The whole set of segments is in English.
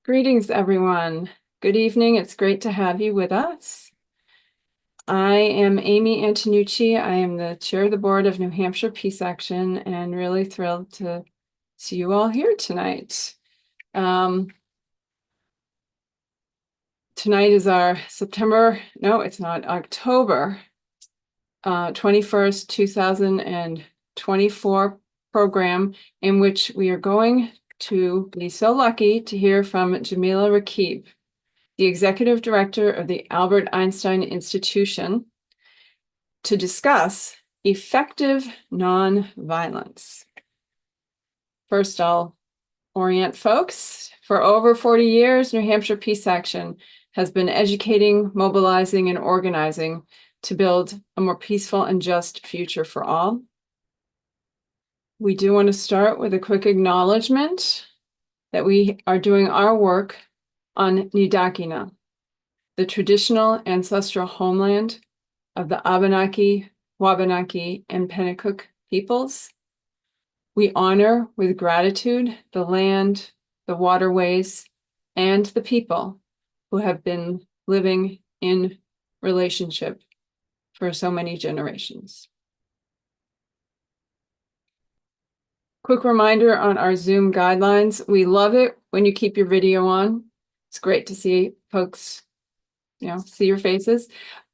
Greetings, everyone. Good evening. It's great to have you with us. I am Amy Antonucci. I am the chair of the board of New Hampshire Peace Action and really thrilled to see you all here tonight. Tonight is our October 21st, 2024 program in which we are going to be so lucky to hear from Jamila Raqib, the executive director of the Albert Einstein Institution, to discuss effective nonviolence. First, I'll orient folks. For over 40 years, New Hampshire Peace Action has been educating, mobilizing, and organizing to build a more peaceful and just future for all. We do want to start with a quick acknowledgement that we are doing our work on Nidakina, the traditional ancestral homeland of the Abenaki, Wabanaki, and Pennacook peoples. We honor with gratitude the land, the waterways, and the people who have been living in relationship for so many generations. Quick reminder on our Zoom guidelines. We love it when you keep your video on. It's great to see folks, see your faces.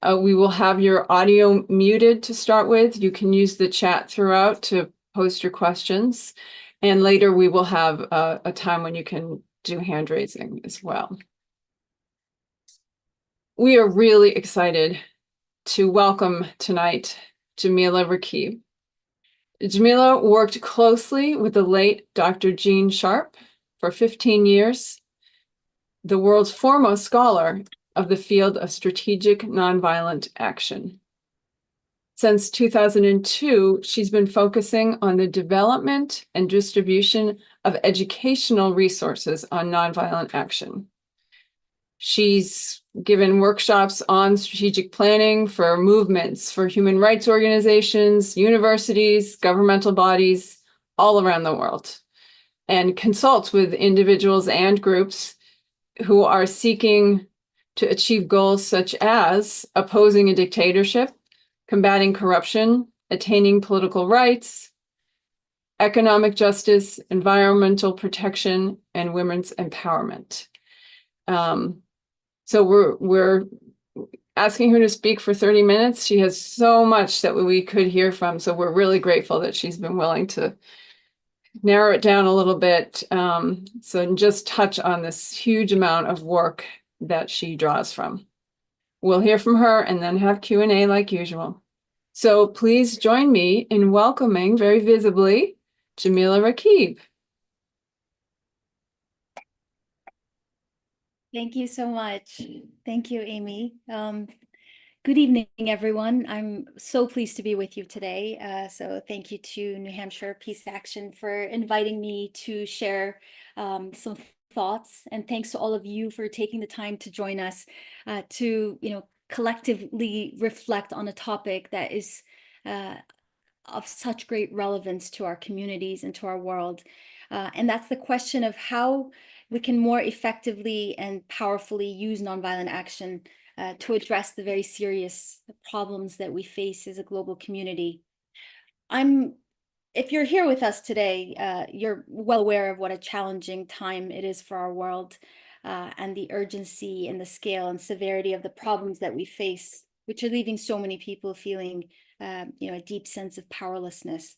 We will have your audio muted to start with. You can use the chat throughout to post your questions. And later we will have a time when you can do hand raising as well. We are really excited to welcome tonight Jamila Raqib. Jamila worked closely with the late Dr. Gene Sharp for 15 years, the world's foremost scholar of the field of strategic nonviolent action. Since 2002, she's been focusing on the development and distribution of educational resources on nonviolent action. She's given workshops on strategic planning for movements, for human rights organizations, universities, governmental bodies all around the world, and consults with individuals and groups who are seeking to achieve goals such as opposing a dictatorship, combating corruption, attaining political rights, economic justice, environmental protection, and women's empowerment. So we're asking her to speak for 30 minutes. She has so much that we could hear from, so we're really grateful that she's been willing to narrow it down a little bit, so just touch on this huge amount of work that she draws from. We'll hear from her and then have Q&A like usual. So please join me in welcoming very visibly Jamila Raqib. Thank you so much. Thank you, Amy. Good evening, everyone. I'm so pleased to be with you today. So thank you to New Hampshire Peace Action for inviting me to share some thoughts. And thanks to all of you for taking the time to join us to, collectively reflect on a topic that is of such great relevance to our communities and to our world. And that's the question of how we can more effectively and powerfully use nonviolent action to address the very serious problems that we face as a global community. If you're here with us today, you're well aware of what a challenging time it is for our world and the urgency and the scale and severity of the problems that we face, which are leaving so many people feeling a deep sense of powerlessness.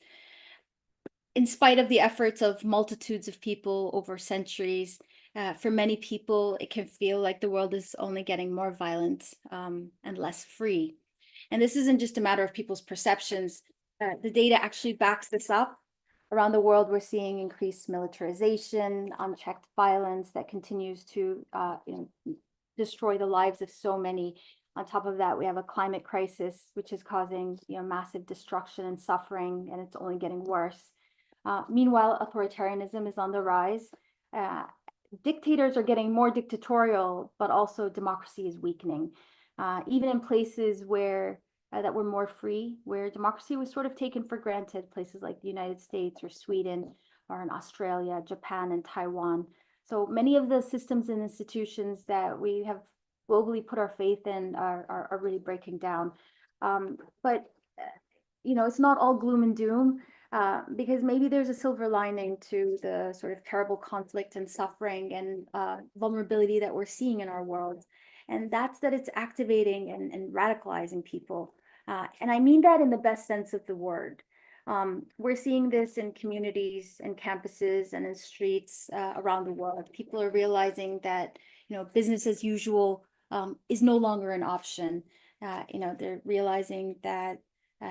In spite of the efforts of multitudes of people over centuries, for many people, it can feel like the world is only getting more violent and less free. And this isn't just a matter of people's perceptions. The data actually backs this up. Around the world, we're seeing increased militarization, unchecked violence that continues to destroy the lives of so many. On top of that, we have a climate crisis, which is causing massive destruction and suffering, and it's only getting worse. Meanwhile, authoritarianism is on the rise. Dictators are getting more dictatorial, but also democracy is weakening. Even in places where that were more free, where democracy was sort of taken for granted, places like the United States or Sweden or in Australia, Japan, and Taiwan, So many of the systems and institutions that we have globally put our faith in are really breaking down. But it's not all gloom and doom, because maybe there's a silver lining to the sort of terrible conflict and suffering and vulnerability that we're seeing in our world. And that's that it's activating and radicalizing people. And I mean that in the best sense of the word. We're seeing this in communities and campuses and in streets around the world. People are realizing that, business as usual is no longer an option. They're realizing that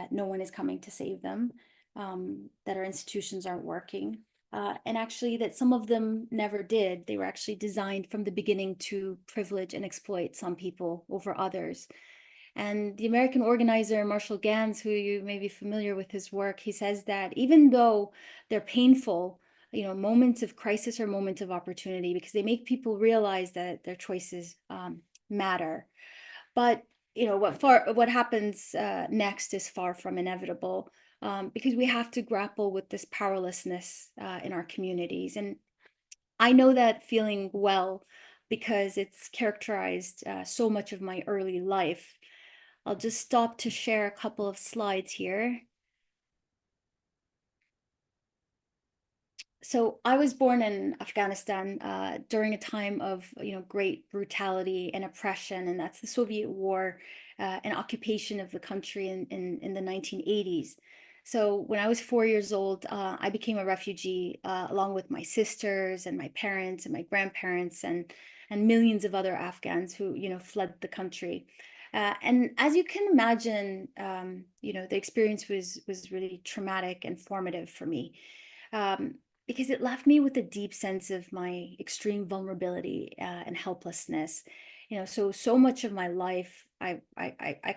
no one is coming to save them, that our institutions aren't working, and actually that some of them never did. They were actually designed from the beginning to privilege and exploit some people over others. And the American organizer, Marshall Gans, who you may be familiar with his work, he says that even though they're painful, moments of crisis are moments of opportunity because they make people realize that their choices matter. But what happens next is far from inevitable, because we have to grapple with this powerlessness in our communities. And I know that feeling well because it's characterized so much of my early life. I'll just stop to share a couple of slides here. So I was born in Afghanistan during a time of great brutality and oppression, and that's the Soviet War and occupation of the country in the 1980s. So when I was 4 years old, I became a refugee along with my sisters and my parents and my grandparents and millions of other Afghans who fled the country. And as you can imagine, the experience was really traumatic and formative for me. Um, because it left me with a deep sense of my extreme vulnerability and helplessness. So much of my life, I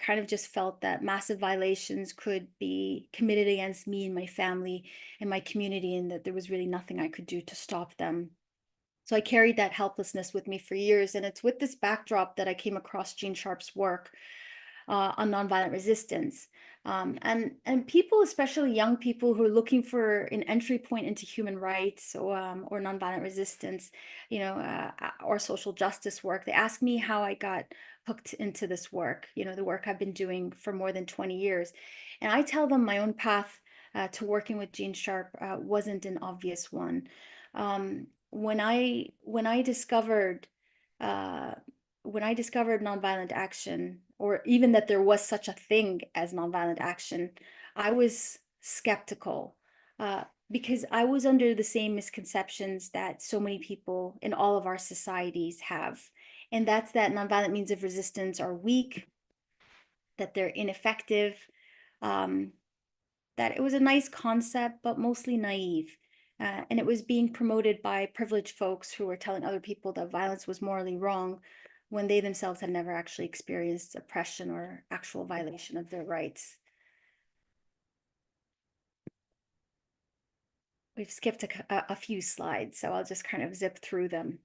kind of just felt that massive violations could be committed against me and my family and my community, and that there was really nothing I could do to stop them. So I carried that helplessness with me for years, and it's with this backdrop that I came across Gene Sharp's work on nonviolent resistance. And people, especially young people who are looking for an entry point into human rights or nonviolent resistance, or social justice work, they ask me how I got hooked into this work, the work I've been doing for more than 20 years. And I tell them my own path to working with Gene Sharp wasn't an obvious one. When I discovered uh, nonviolent action, or even that there was such a thing as nonviolent action, I was skeptical because I was under the same misconceptions that so many people in all of our societies have. And that's that nonviolent means of resistance are weak, that they're ineffective, um, that it was a nice concept, but mostly naive. And it was being promoted by privileged folks who were telling other people that violence was morally wrong when they themselves had never actually experienced oppression or actual violation of their rights. We've skipped a few slides, so I'll just kind of zip through them.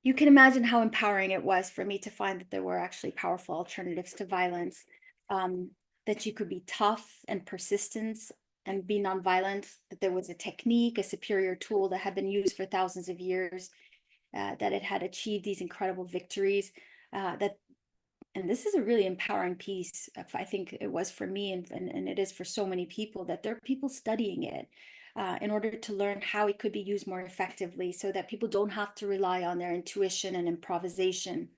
You can imagine how empowering it was for me to find that there were actually powerful alternatives to violence, that you could be tough and persistent and be nonviolent, that there was a technique, a superior tool that had been used for thousands of years, that it had achieved these incredible victories, and this is a really empowering piece. I think it was for me, and it is for so many people, that there are people studying it in order to learn how it could be used more effectively so that people don't have to rely on their intuition and improvisation.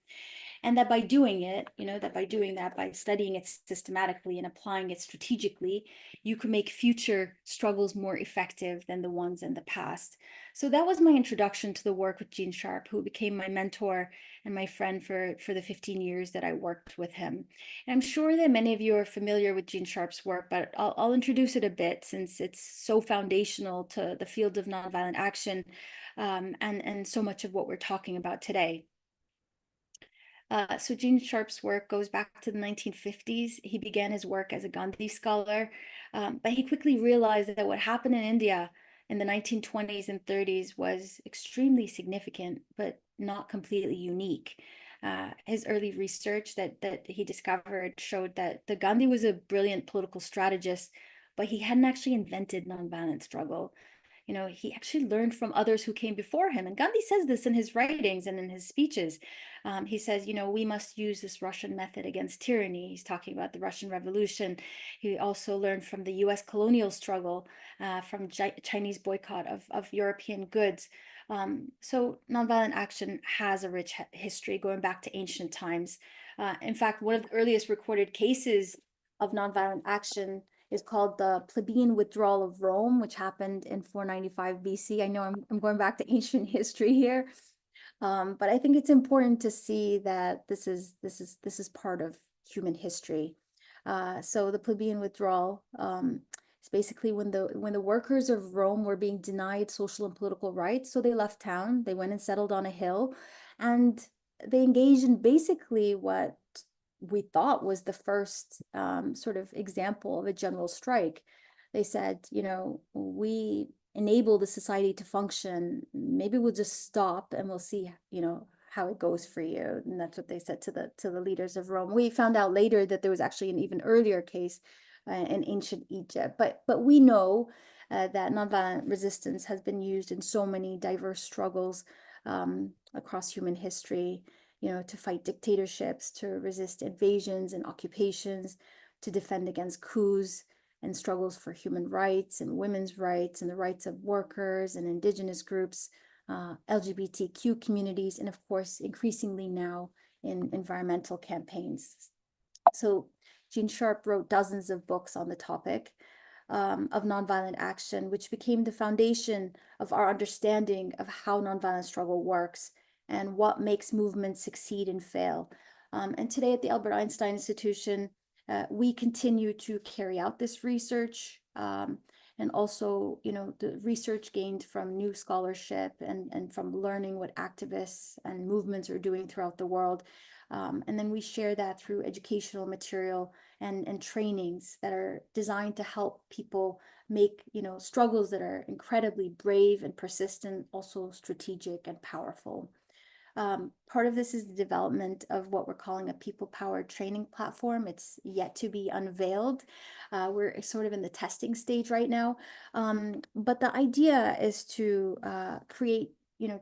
And that by doing it, by studying it systematically and applying it strategically, you can make future struggles more effective than the ones in the past. So that was my introduction to the work with Gene Sharp, who became my mentor and my friend for the 15 years that I worked with him. And I'm sure that many of you are familiar with Gene Sharp's work, but I'll introduce it a bit since it's so foundational to the field of nonviolent action, and so much of what we're talking about today. So Gene Sharp's work goes back to the 1950s. He began his work as a Gandhi scholar, but he quickly realized that what happened in India in the 1920s and 30s was extremely significant, but not completely unique. His early research that he discovered showed that the Gandhi was a brilliant political strategist, but he hadn't actually invented nonviolent struggle. he actually learned from others who came before him. And Gandhi says this in his writings and in his speeches. He says, we must use this Russian method against tyranny. He's talking about the Russian Revolution. He also learned from the US colonial struggle, from Chinese boycott of European goods. So nonviolent action has a rich history going back to ancient times. In fact, one of the earliest recorded cases of nonviolent action is called the plebeian withdrawal of Rome, which happened in 495 BC. I know I'm going back to ancient history here, but I think it's important to see that this is part of human history. So the plebeian withdrawal is basically when the workers of Rome were being denied social and political rights, so they left town. They went and settled on a hill, and they engaged in basically what we thought was the first sort of example of a general strike. They said, we enable the society to function. Maybe we'll just stop and we'll see, how it goes for you. And that's what they said to the leaders of Rome. We found out later that there was actually an even earlier case in ancient Egypt. But we know that nonviolent resistance has been used in so many diverse struggles across human history. To fight dictatorships, to resist invasions and occupations, to defend against coups and struggles for human rights and women's rights and the rights of workers and indigenous groups, LGBTQ communities, and of course, increasingly now in environmental campaigns. So Gene Sharp wrote dozens of books on the topic of nonviolent action, which became the foundation of our understanding of how nonviolent struggle works and what makes movements succeed and fail. And today at the Albert Einstein Institution, we continue to carry out this research, and also, the research gained from new scholarship and from learning what activists and movements are doing throughout the world. And then we share that through educational material and trainings that are designed to help people make, struggles that are incredibly brave and persistent, also strategic and powerful. Part of this is the development of what we're calling a people-powered training platform. It's yet to be unveiled. We're sort of in the testing stage right now. But the idea is to create,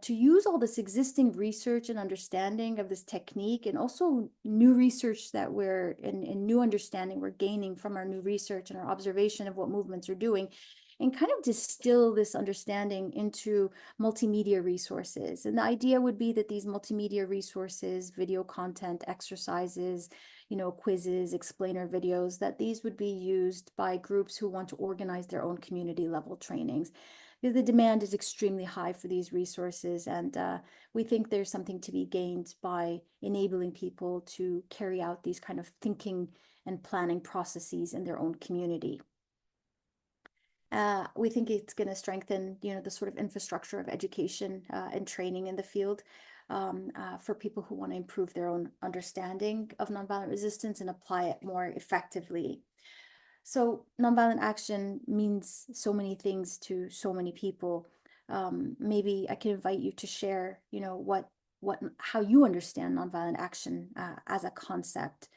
to use all this existing research and understanding of this technique, and also new research that we're in new understanding we're gaining from our new research and our observation of what movements are doing, and kind of distill this understanding into multimedia resources. And the idea would be that these multimedia resources, video content, exercises, quizzes, explainer videos, that these would be used by groups who want to organize their own community level trainings. The demand is extremely high for these resources, and we think there's something to be gained by enabling people to carry out these kind of thinking and planning processes in their own community. We think it's going to strengthen, the sort of infrastructure of education and training in the field for people who want to improve their own understanding of nonviolent resistance and apply it more effectively. So nonviolent action means so many things to so many people. Maybe I can invite you to share, how you understand nonviolent action as a concept.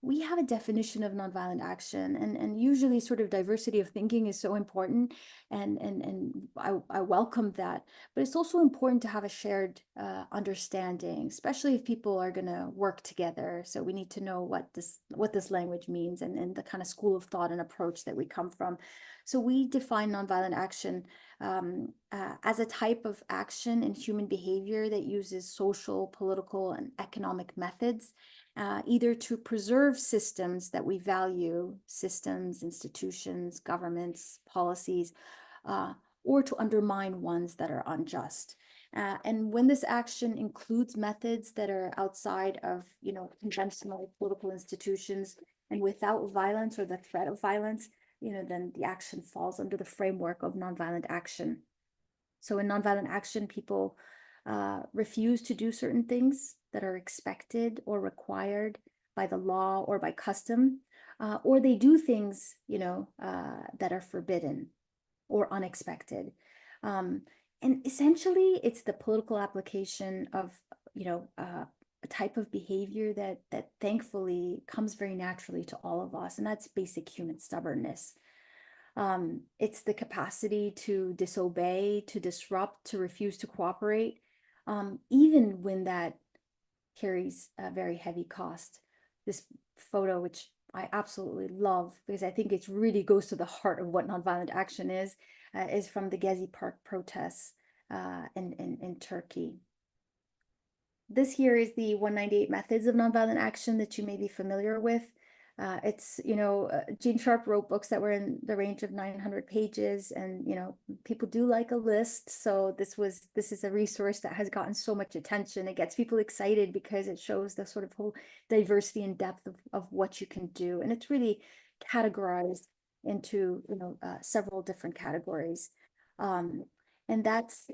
We have a definition of nonviolent action, and usually sort of diversity of thinking is so important, and I welcome that, but it's also important to have a shared understanding, especially if people are going to work together. So we need to know what this language means, and the kind of school of thought and approach that we come from. So we define nonviolent action as a type of action in human behavior that uses social, political, and economic methods, either to preserve systems that we value, systems, institutions, governments, policies, or to undermine ones that are unjust. And when this action includes methods that are outside of, conventional political institutions and without violence or the threat of violence, then the action falls under the framework of nonviolent action. So in nonviolent action, people refuse to do certain things that are expected or required by the law or by custom, or they do things, that are forbidden or unexpected. And essentially, it's the political application of, a type of behavior that thankfully comes very naturally to all of us, and that's basic human stubbornness. It's the capacity to disobey, to disrupt, to refuse to cooperate, even when that carries a very heavy cost. This photo, which I absolutely love because I think it really goes to the heart of what nonviolent action is from the Gezi Park protests in Turkey. This here is the 198 methods of nonviolent action that you may be familiar with. It's, Gene Sharp wrote books that were in the range of 900 pages, and, people do like a list. So this is a resource that has gotten so much attention. It gets people excited because it shows the sort of whole diversity and depth of what you can do. And it's really categorized into, several different categories. And that's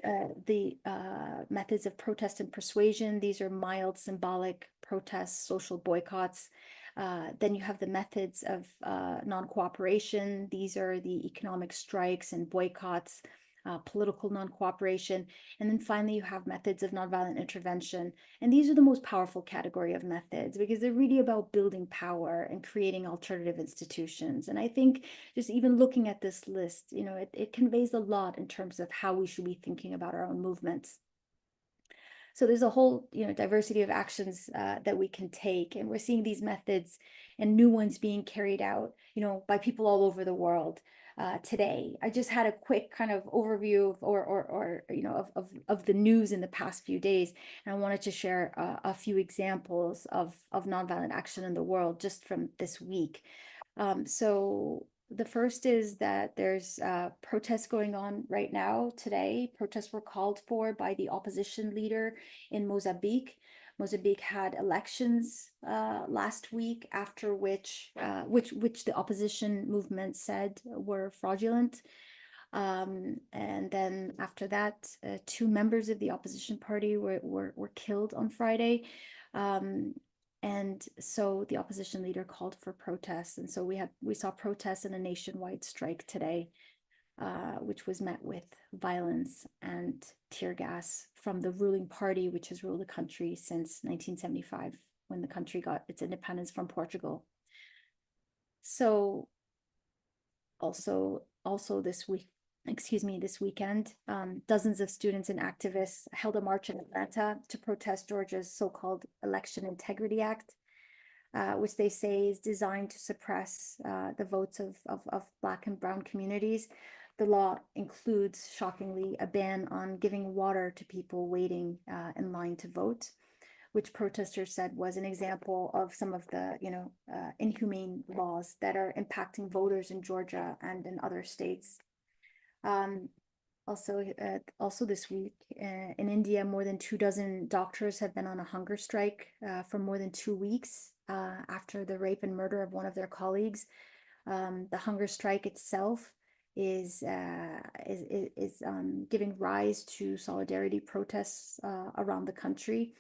the methods of protest and persuasion. These are mild symbolic protests, social boycotts. Then you have the methods of non-cooperation. These are the economic strikes and boycotts, political non-cooperation. And then finally, you have methods of nonviolent intervention. And these are the most powerful category of methods because they're really about building power and creating alternative institutions. And I think just even looking at this list, it conveys a lot in terms of how we should be thinking about our own movements. So there's a whole, diversity of actions that we can take, and we're seeing these methods and new ones being carried out, by people all over the world today. I just had a quick kind of overview of the news in the past few days, and I wanted to share a few examples of nonviolent action in the world just from this week. So the first is that there's protests going on right now today. Protests were called for by the opposition leader in Mozambique. Mozambique had elections last week, after which the opposition movement said were fraudulent. And then after that, 2 members of the opposition party were killed on Friday. And so the opposition leader called for protests. And so we saw protests and a nationwide strike today, which was met with violence and tear gas from the ruling party, which has ruled the country since 1975, when the country got its independence from Portugal. So also this weekend, dozens of students and activists held a march in Atlanta to protest Georgia's so-called Election Integrity Act, which they say is designed to suppress the votes of Black and Brown communities. The law includes, shockingly, a ban on giving water to people waiting in line to vote, which protesters said was an example of some of the, inhumane laws that are impacting voters in Georgia and in other states. Also this week in India, more than 24 doctors have been on a hunger strike for more than 2 weeks after the rape and murder of one of their colleagues. The hunger strike itself is giving rise to solidarity protests around the country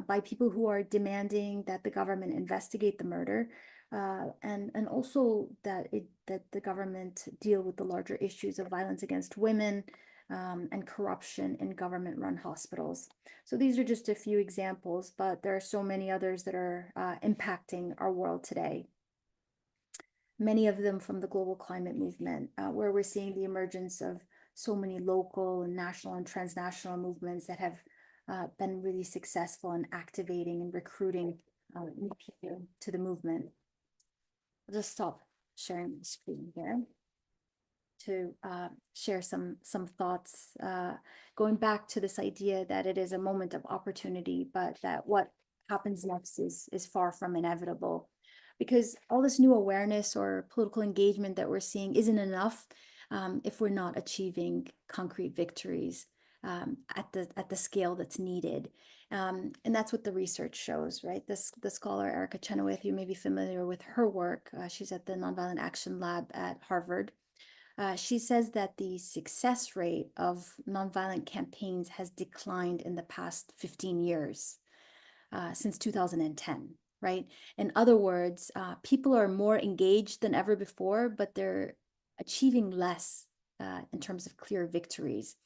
by people who are demanding that the government investigate the murder, and also that the government deal with the larger issues of violence against women and corruption in government-run hospitals. So these are just a few examples, but there are so many others that are impacting our world today. Many of them from the global climate movement, where we're seeing the emergence of so many local and national and transnational movements that have been really successful in activating and recruiting new people to the movement. I'll just stop sharing the screen here to share some thoughts, going back to this idea that it is a moment of opportunity, but that what happens next is far from inevitable. Because all this new awareness or political engagement that we're seeing isn't enough if we're not achieving concrete victories at the scale that's needed. And that's what the research shows, right? The scholar Erica Chenoweth, you may be familiar with her work. She's at the Nonviolent Action Lab at Harvard. She says that the success rate of nonviolent campaigns has declined in the past 15 years, since 2010. Right? In other words, people are more engaged than ever before, but they're achieving less in terms of clear victories.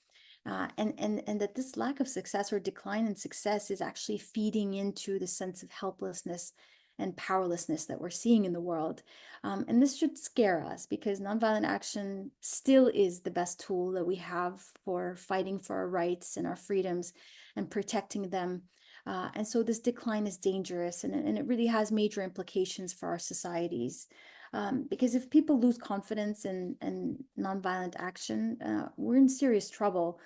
And that this lack of success or decline in success is actually feeding into the sense of helplessness and powerlessness that we're seeing in the world. And this should scare us because nonviolent action still is the best tool that we have for fighting for our rights and our freedoms and protecting them. And so this decline is dangerous, and it really has major implications for our societies. Because if people lose confidence in nonviolent action, we're in serious trouble.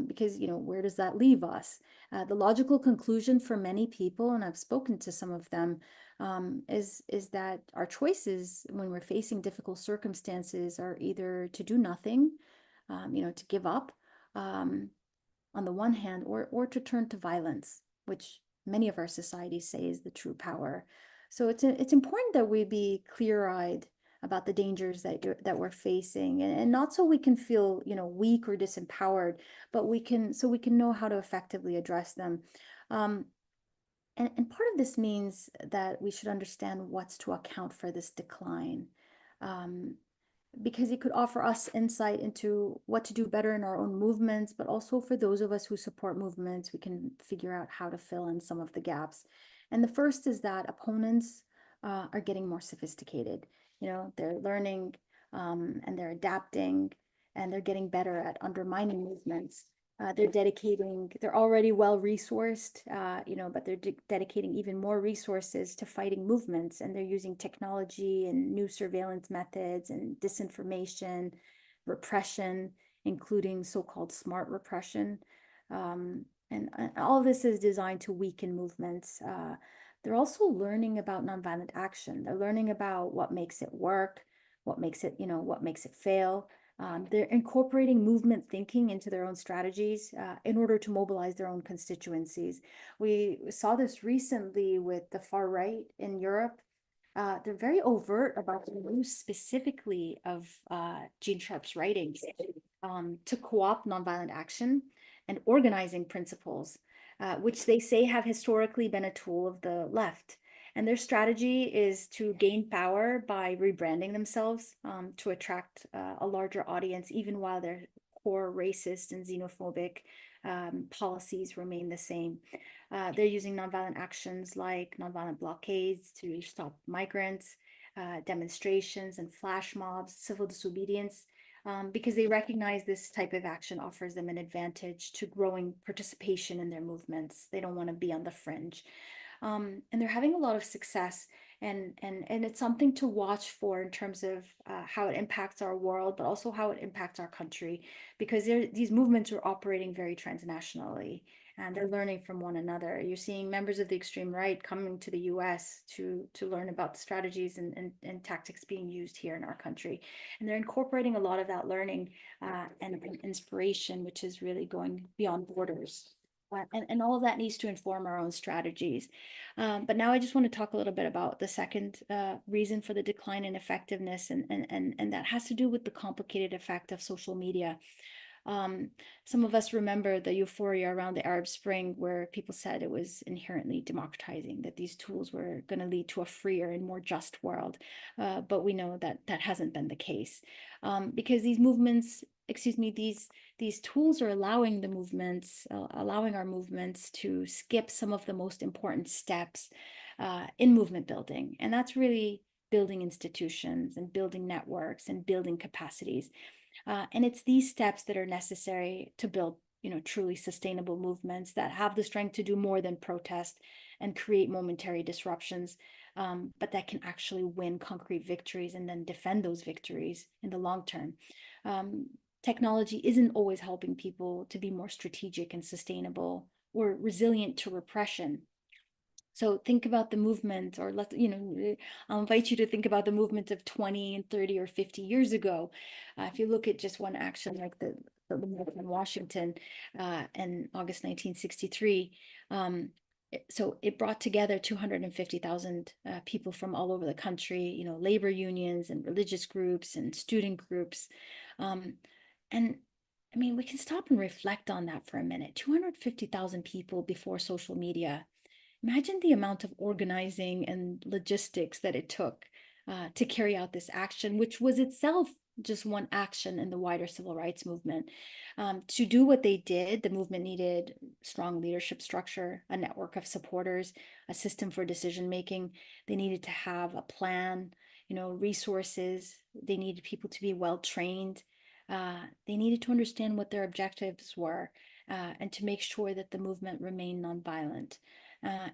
Because, where does that leave us? The logical conclusion for many people, and I've spoken to some of them, is that our choices when we're facing difficult circumstances are either to do nothing, to give up, on the one hand, or to turn to violence, which many of our societies say is the true power. So it's important that we be clear-eyed about the dangers that we're facing, and not so we can feel weak or disempowered, but we can know how to effectively address them. And part of this means that we should understand what's to account for this decline. Because it could offer us insight into what to do better in our own movements, but also for those of us who support movements, we can figure out how to fill in some of the gaps. And the first is that opponents are getting more sophisticated. They're learning, and they're adapting, and they're getting better at undermining movements. They're already well resourced, but they're dedicating even more resources to fighting movements, and they're using technology and new surveillance methods and disinformation, repression, including so-called smart repression. And all of this is designed to weaken movements. They're also learning about nonviolent action. They're learning about what makes it work, what makes it fail. They're incorporating movement thinking into their own strategies in order to mobilize their own constituencies. We saw this recently with the far right in Europe. They're very overt about the use specifically of Gene Sharp's writings to co-opt nonviolent action and organizing principles, which they say have historically been a tool of the left. And their strategy is to gain power by rebranding themselves to attract a larger audience, even while their core racist and xenophobic policies remain the same. They're using nonviolent actions like nonviolent blockades to stop migrants, demonstrations and flash mobs, civil disobedience, because they recognize this type of action offers them an advantage to growing participation in their movements. They don't want to be on the fringe. And they're having a lot of success, and it's something to watch for in terms of how it impacts our world, but also how it impacts our country, because these movements are operating very transnationally, and they're learning from one another. You're seeing members of the extreme right coming to the US to learn about the strategies and tactics being used here in our country. And they're incorporating a lot of that learning and inspiration, which is really going beyond borders. And all of that needs to inform our own strategies. But now I just want to talk a little bit about the second reason for the decline in effectiveness, and that has to do with the complicated effect of social media. Some of us remember the euphoria around the Arab Spring, where people said it was inherently democratizing, that these tools were going to lead to a freer and more just world. But we know that that hasn't been the case, because these movements, these tools are allowing our movements to skip some of the most important steps in movement building. And that's really building institutions and building networks and building capacities. And it's these steps that are necessary to build, truly sustainable movements that have the strength to do more than protest and create momentary disruptions, but that can actually win concrete victories and then defend those victories in the long term. Technology isn't always helping people to be more strategic and sustainable or resilient to repression. So think about the movement, or I'll invite you to think about the movement of 20 and 30 or 50 years ago. If you look at just one action like the movement in Washington in August 1963, so it brought together 250,000 people from all over the country, labor unions and religious groups and student groups. And I mean, we can stop and reflect on that for a minute. 250,000 people before social media. Imagine the amount of organizing and logistics that it took to carry out this action, which was itself just one action in the wider civil rights movement. To do what they did, the movement needed strong leadership structure, a network of supporters, a system for decision making. They needed to have a plan, resources. They needed people to be well trained. They needed to understand what their objectives were, and to make sure that the movement remained nonviolent.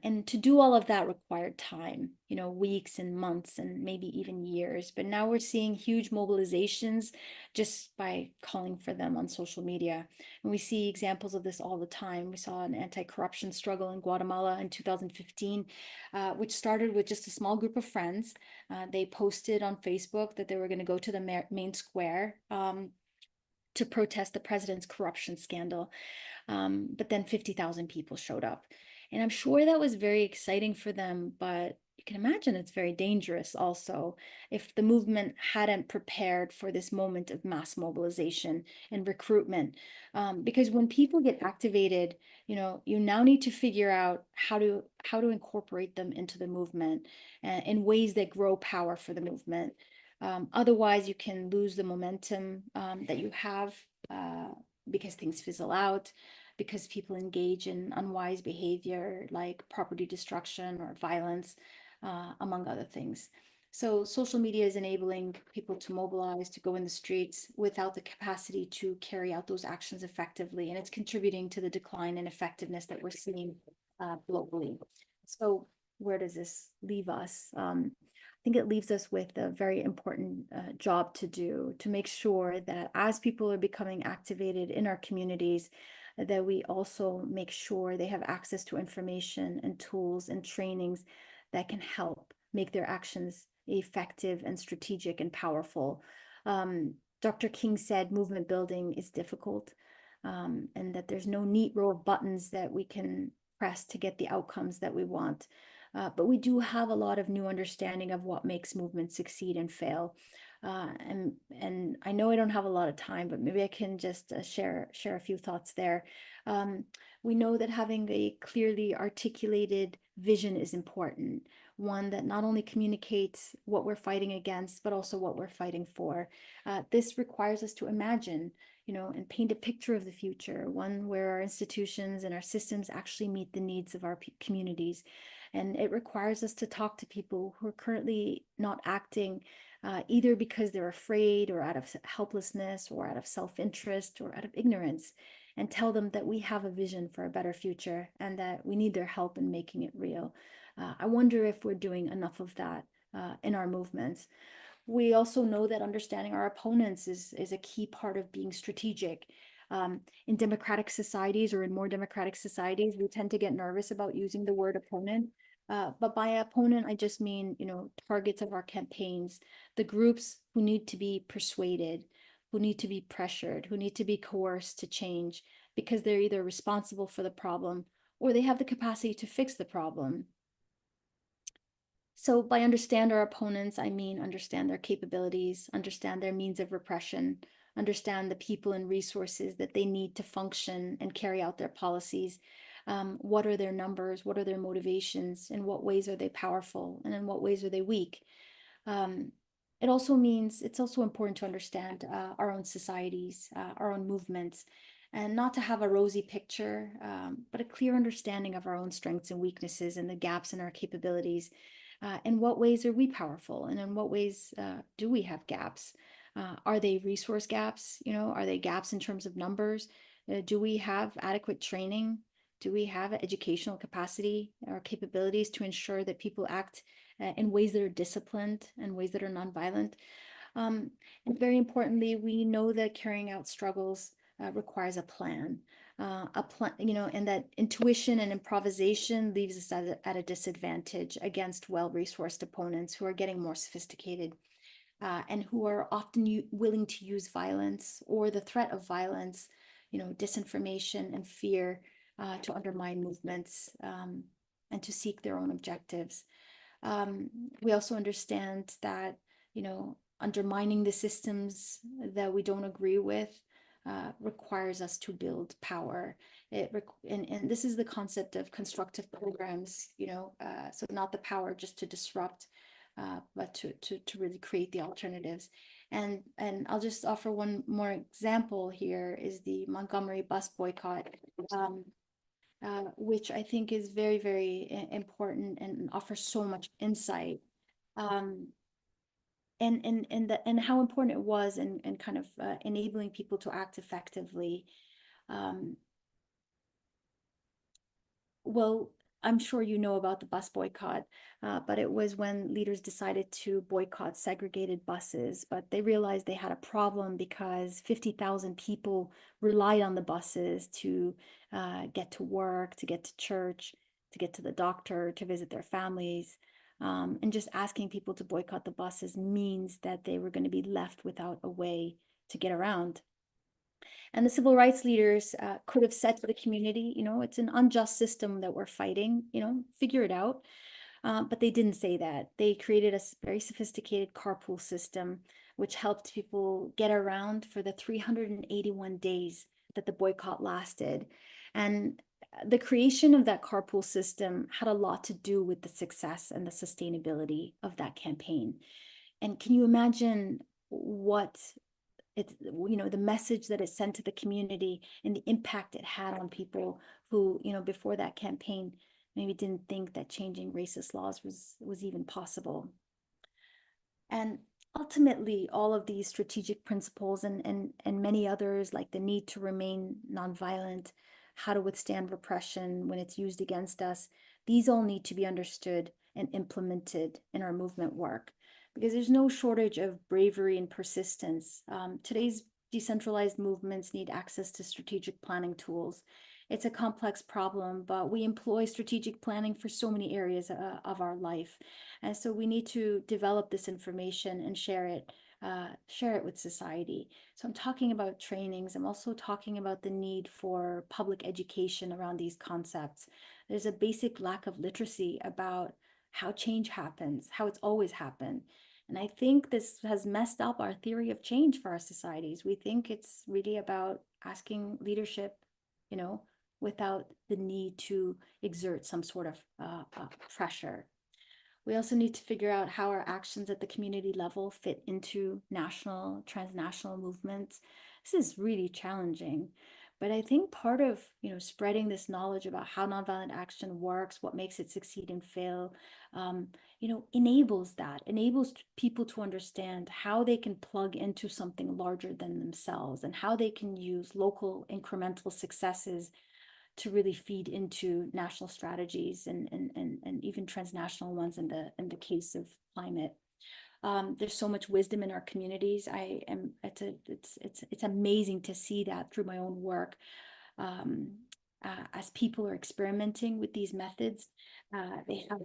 And to do all of that required time, weeks and months and maybe even years. But now we're seeing huge mobilizations just by calling for them on social media. And we see examples of this all the time. We saw an anti-corruption struggle in Guatemala in 2015, which started with just a small group of friends. They posted on Facebook that they were going to go to the main square to protest the president's corruption scandal. But then 50,000 people showed up. And I'm sure that was very exciting for them, but you can imagine it's very dangerous also if the movement hadn't prepared for this moment of mass mobilization and recruitment. Because when people get activated, you now need to figure out how to incorporate them into the movement in ways that grow power for the movement. Otherwise, you can lose the momentum that you have because things fizzle out, because people engage in unwise behavior like property destruction or violence, among other things. So social media is enabling people to mobilize, to go in the streets without the capacity to carry out those actions effectively. And it's contributing to the decline in effectiveness that we're seeing globally. So where does this leave us? I think it leaves us with a very important job to do, to make sure that as people are becoming activated in our communities, that we also make sure they have access to information and tools and trainings that can help make their actions effective and strategic and powerful. Dr. King said movement building is difficult, and that there's no neat row of buttons that we can press to get the outcomes that we want. But we do have a lot of new understanding of what makes movements succeed and fail. And I know I don't have a lot of time, but maybe I can just share a few thoughts there. We know that having a clearly articulated vision is important, one that not only communicates what we're fighting against, but also what we're fighting for. This requires us to imagine, and paint a picture of the future, one where our institutions and our systems actually meet the needs of our communities. And it requires us to talk to people who are currently not acting, either because they're afraid or out of helplessness or out of self-interest or out of ignorance, and tell them that we have a vision for a better future and that we need their help in making it real. I wonder if we're doing enough of that in our movements. We also know that understanding our opponents is a key part of being strategic. In democratic societies, or in more democratic societies, we tend to get nervous about using the word opponent. But by opponent, I just mean, targets of our campaigns, the groups who need to be persuaded, who need to be pressured, who need to be coerced to change because they're either responsible for the problem or they have the capacity to fix the problem. So by understand our opponents, I mean understand their capabilities, understand their means of repression, understand the people and resources that they need to function and carry out their policies. What are their numbers? What are their motivations? In what ways are they powerful? And in what ways are they weak? It also means it's also important to understand our own societies, our own movements, and not to have a rosy picture, but a clear understanding of our own strengths and weaknesses and the gaps in our capabilities. In what ways are we powerful, and in what ways do we have gaps? Are they resource gaps? Are they gaps in terms of numbers? Do we have adequate training? Do we have educational capacity or capabilities to ensure that people act in ways that are disciplined and ways that are nonviolent? And very importantly, we know that carrying out struggles requires a plan, and that intuition and improvisation leaves us at a disadvantage against well-resourced opponents who are getting more sophisticated and who are often willing to use violence or the threat of violence, disinformation and fear to undermine movements and to seek their own objectives. We also understand that, undermining the systems that we don't agree with requires us to build power. And this is the concept of constructive programs, so not the power just to disrupt, but to really create the alternatives. And I'll just offer one more example here is the Montgomery bus boycott, which I think is very, very important and offers so much insight. And how important it was and kind of enabling people to act effectively. Well, I'm sure you know about the bus boycott, but it was when leaders decided to boycott segregated buses, but they realized they had a problem because 50,000 people relied on the buses to get to work, to get to church, to get to the doctor, to visit their families. And just asking people to boycott the buses means that they were going to be left without a way to get around. And the civil rights leaders could have said to the community, it's an unjust system that we're fighting, figure it out. But they didn't say that. They created a very sophisticated carpool system, which helped people get around for the 381 days that the boycott lasted. And the creation of that carpool system had a lot to do with the success and the sustainability of that campaign. And can you imagine what it's the message that it sent to the community and the impact it had on people who before that campaign maybe didn't think that changing racist laws was even possible. And ultimately all of these strategic principles and many others, like the need to remain nonviolent, how to withstand repression when it's used against us, these all need to be understood and implemented in our movement work, because there's no shortage of bravery and persistence. Today's decentralized movements need access to strategic planning tools. It's a complex problem, but we employ strategic planning for so many areas of our life. And so we need to develop this information and share it with society. So I'm talking about trainings. I'm also talking about the need for public education around these concepts. There's a basic lack of literacy about how change happens, how it's always happened. And I think this has messed up our theory of change for our societies. We think it's really about asking leadership, without the need to exert some sort of pressure. We also need to figure out how our actions at the community level fit into national, transnational movements. This is really challenging. But I think part of spreading this knowledge about how nonviolent action works, what makes it succeed and fail, enables people to understand how they can plug into something larger than themselves and how they can use local incremental successes to really feed into national strategies and even transnational ones in the case of climate. There's so much wisdom in our communities. It's amazing to see that through my own work. As people are experimenting with these methods, they have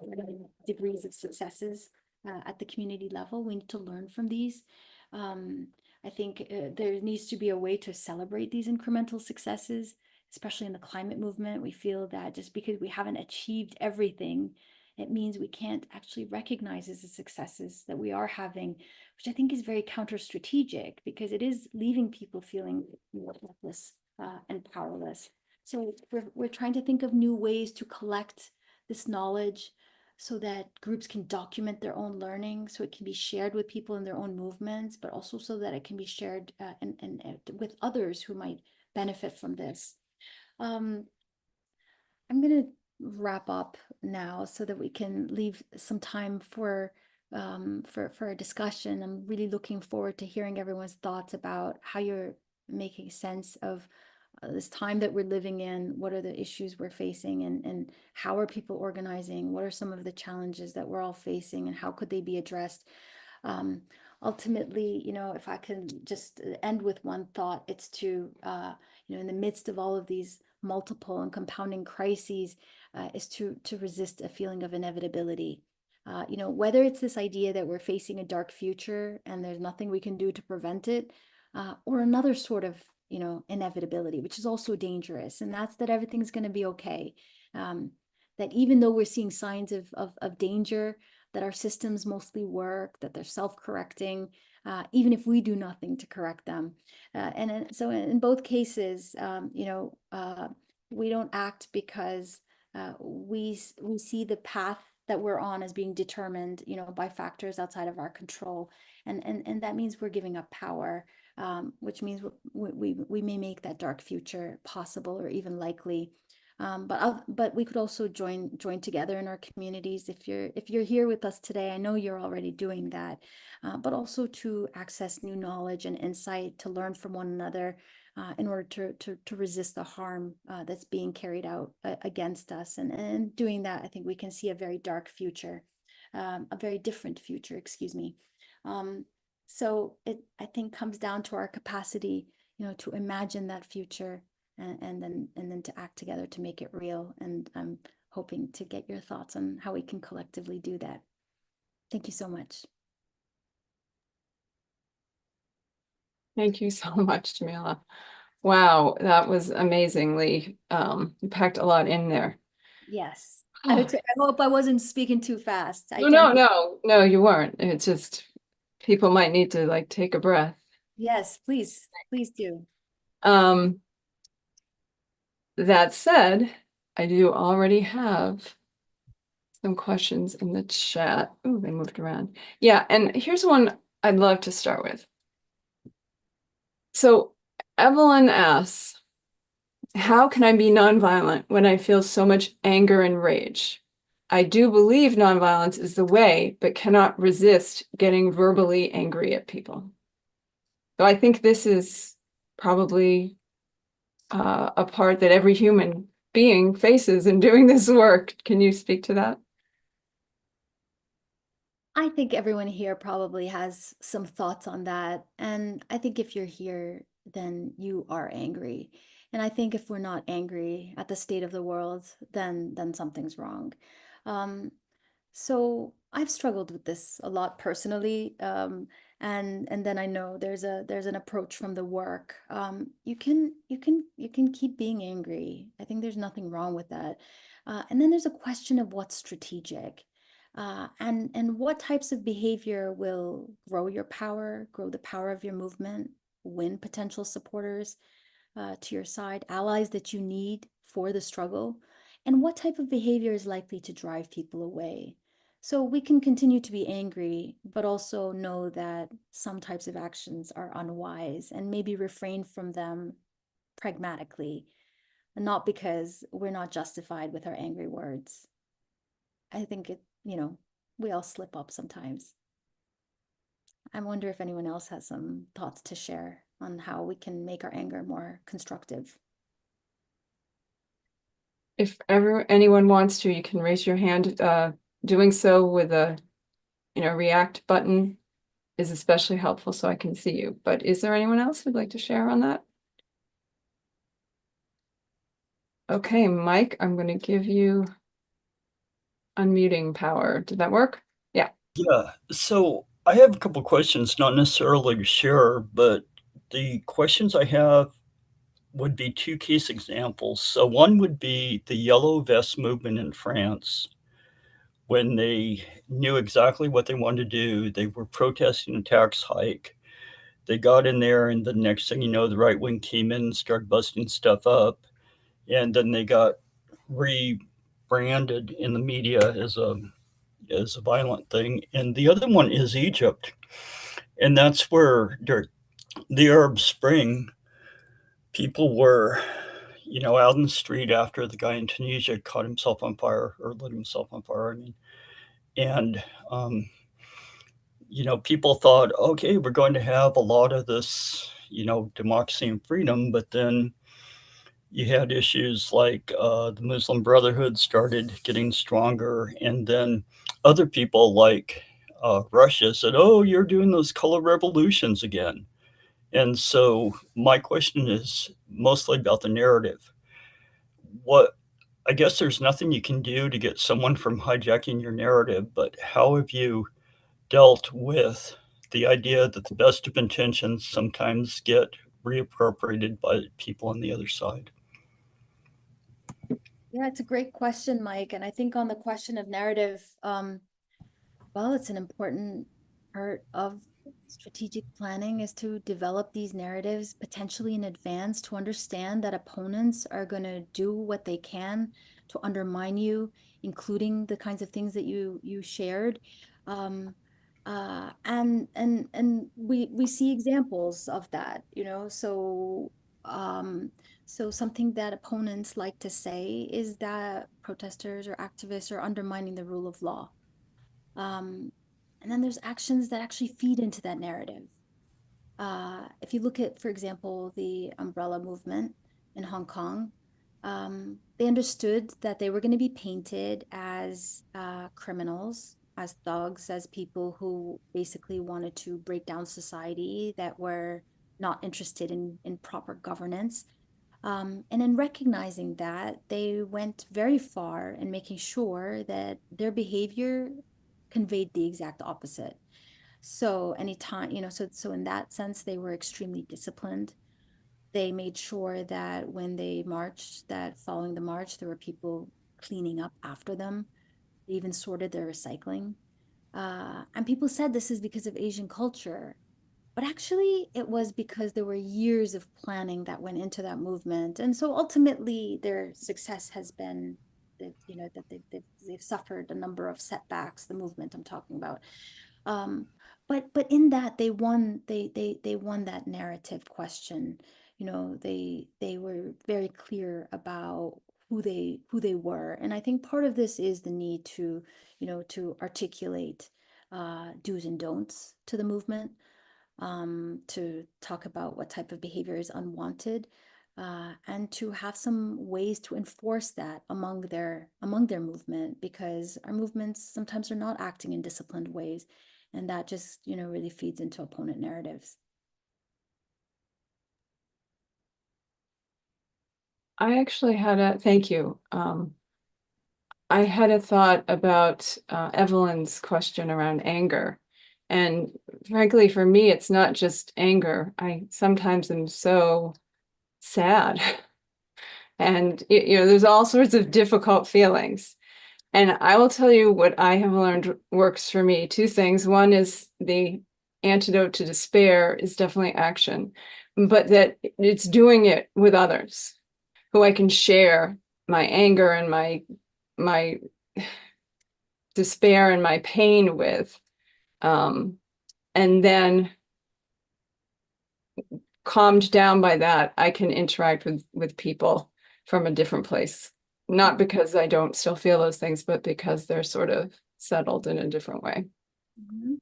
degrees of successes at the community level. We need to learn from these. I think there needs to be a way to celebrate these incremental successes, especially in the climate movement. We feel that just because we haven't achieved everything, it means we can't actually recognize as the successes that we are having, which I think is very counter-strategic because it is leaving people feeling more helpless and powerless. So we're trying to think of new ways to collect this knowledge so that groups can document their own learning, so it can be shared with people in their own movements, but also so that it can be shared and with others who might benefit from this. I'm going to wrap up now so that we can leave some time for a discussion. I'm really looking forward to hearing everyone's thoughts about how you're making sense of this time that we're living in. What are the issues we're facing, and how are people organizing? What are some of the challenges that we're all facing, and how could they be addressed? Ultimately, if I can just end with one thought, it's to, in the midst of all of these multiple and compounding crises, is to resist a feeling of inevitability. Whether it's this idea that we're facing a dark future and there's nothing we can do to prevent it, or another sort of, inevitability, which is also dangerous, and that's that everything's going to be okay. That even though we're seeing signs of danger, that our systems mostly work, that they're self-correcting, even if we do nothing to correct them. So in both cases, we don't act because we see the path that we're on is being determined, by factors outside of our control. And that means we're giving up power, which means we may make that dark future possible or even likely. But we could also join together in our communities. If you're here with us today, I know you're already doing that, but also to access new knowledge and insight, to learn from one another, in order to resist the harm that's being carried out against us. And doing that, I think we can see a very dark future, a very different future, excuse me. So it, I think, comes down to our capacity, to imagine that future, and then to act together to make it real. And I'm hoping to get your thoughts on how we can collectively do that. Thank you so much. Thank you so much, Jamila. Wow, that was amazingly, you packed a lot in there. Yes. I hope I wasn't speaking too fast. I No, tend no, to. no, you weren't. It's just people might need to like take a breath. Yes, please, please do. Um, that said, I do already have some questions in the chat. Oh, they moved around. Yeah, and here's one I'd love to start with. So Evelyn asks, how can I be nonviolent when I feel so much anger and rage? I do believe nonviolence is the way, but cannot resist getting verbally angry at people. So I think this is probably a part that every human being faces in doing this work. Can you speak to that? I think everyone here probably has some thoughts on that. And I think if you're here, then you are angry. And I think if we're not angry at the state of the world, then something's wrong. Um, so I've struggled with this a lot personally. And then I know there's an approach from the work. You can keep being angry. I think there's nothing wrong with that. And then there's a question of what's strategic. And what types of behavior will grow your power, grow the power of your movement, win potential supporters to your side, allies that you need for the struggle, and what type of behavior is likely to drive people away. So we can continue to be angry, but also know that some types of actions are unwise and maybe refrain from them pragmatically, and not because we're not justified with our angry words. I think we all slip up sometimes. I wonder if anyone else has some thoughts to share on how we can make our anger more constructive. If ever anyone wants to, you can raise your hand. Doing so with a, react button is especially helpful so I can see you. But is there anyone else who'd like to share on that? Okay, Mike, I'm going to give you unmuting power. Did that work? Yeah. Yeah, so I have a couple questions, not necessarily to share, but the questions I have would be two case examples. So one would be the Yellow Vest movement in France. When they knew exactly what they wanted to do, they were protesting a tax hike. They got in there, and the next thing you know, the right wing came in and started busting stuff up. And then they got rebranded in the media as a violent thing. And the other one is Egypt. And that's where during the Arab Spring, people were, out in the street after the guy in Tunisia caught himself on fire or lit himself on fire. I mean, and people thought, okay, we're going to have a lot of this, democracy and freedom, but then you had issues like the Muslim Brotherhood started getting stronger, and then other people like Russia said, "Oh, you're doing those color revolutions again." And so my question is mostly about the narrative. What I guess there's nothing you can do to get someone from hijacking your narrative, but how have you dealt with the idea that the best of intentions sometimes get reappropriated by people on the other side? Yeah, it's a great question, Mike. And I think on the question of narrative, well, it's an important part of strategic planning is to develop these narratives potentially in advance to understand that opponents are going to do what they can to undermine you, including the kinds of things that you shared. And we see examples of that, you know. So something that opponents like to say is that protesters or activists are undermining the rule of law. And then there's actions that actually feed into that narrative. If you look at, for example, the umbrella movement in Hong Kong, they understood that they were going to be painted as criminals, as thugs, as people who basically wanted to break down society, that were not interested in proper governance. And in recognizing that, they went very far in making sure that their behavior conveyed the exact opposite. So anytime, you know, so in that sense, they were extremely disciplined. They made sure that when they marched, that following the march, there were people cleaning up after them. They even sorted their recycling. And people said this is because of Asian culture. But actually, it was because there were years of planning that went into that movement. And so ultimately, their success has been that, you know, that they've suffered a number of setbacks, the movement I'm talking about. Um, but in that they won that narrative question. You know, they were very clear about who they were. And I think part of this is the need to, you know, to articulate do's and don'ts to the movement, to talk about what type of behavior is unwanted, and to have some ways to enforce that among their movement, because our movements sometimes are not acting in disciplined ways, and that just, you know, really feeds into opponent narratives. I actually thank you. I had a thought about Evelyn's question around anger. And frankly, for me, it's not just anger. I sometimes am so sad. And, you know, there's all sorts of difficult feelings. And I will tell you what I have learned works for me. Two things. One is the antidote to despair is definitely action, but that it's doing it with others who I can share my anger and my despair and my pain with. And then calmed down by that, I can interact with people from a different place. Not because I don't still feel those things, but because they're sort of settled in a different way. Mhm.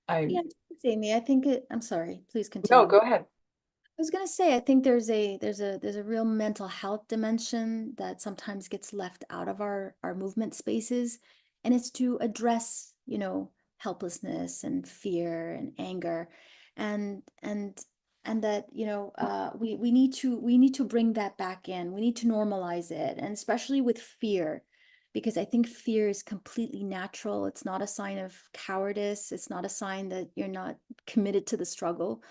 I Yeah, Amy, I think I'm sorry, please No, continue. go ahead. I was gonna say, I think there's a real mental health dimension that sometimes gets left out of our movement spaces, and it's to address, you know, helplessness and fear and anger, and and and that, you know, we need to bring that back in. We need to normalize it, and especially with fear, because I think fear is completely natural. It's not a sign of cowardice. It's not a sign that you're not committed to the struggle,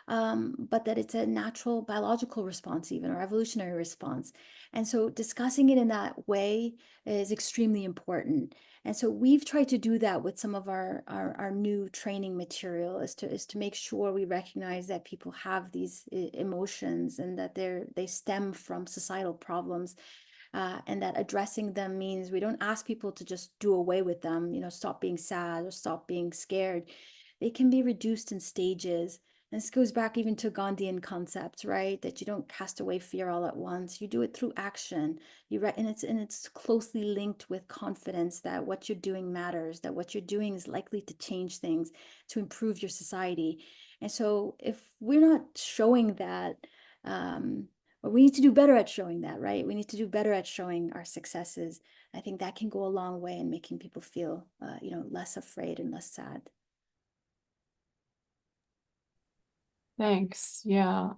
but that it's a natural biological response, even, or evolutionary response. And so discussing it in that way is extremely important. And so we've tried to do that with some of our new training material, is to make sure we recognize that people have these emotions, and that they stem from societal problems, and that addressing them means we don't ask people to just do away with them, you know, stop being sad or stop being scared. They can be reduced in stages. And this goes back even to Gandhian concepts, right? That you don't cast away fear all at once. You do it through action. And it's closely linked with confidence that what you're doing matters, that what you're doing is likely to change things, to improve your society. And so if we're not showing that, or we need to do better at showing that, right? We need to do better at showing our successes. I think that can go a long way in making people feel, you know, less afraid and less sad. Thanks. Yeah.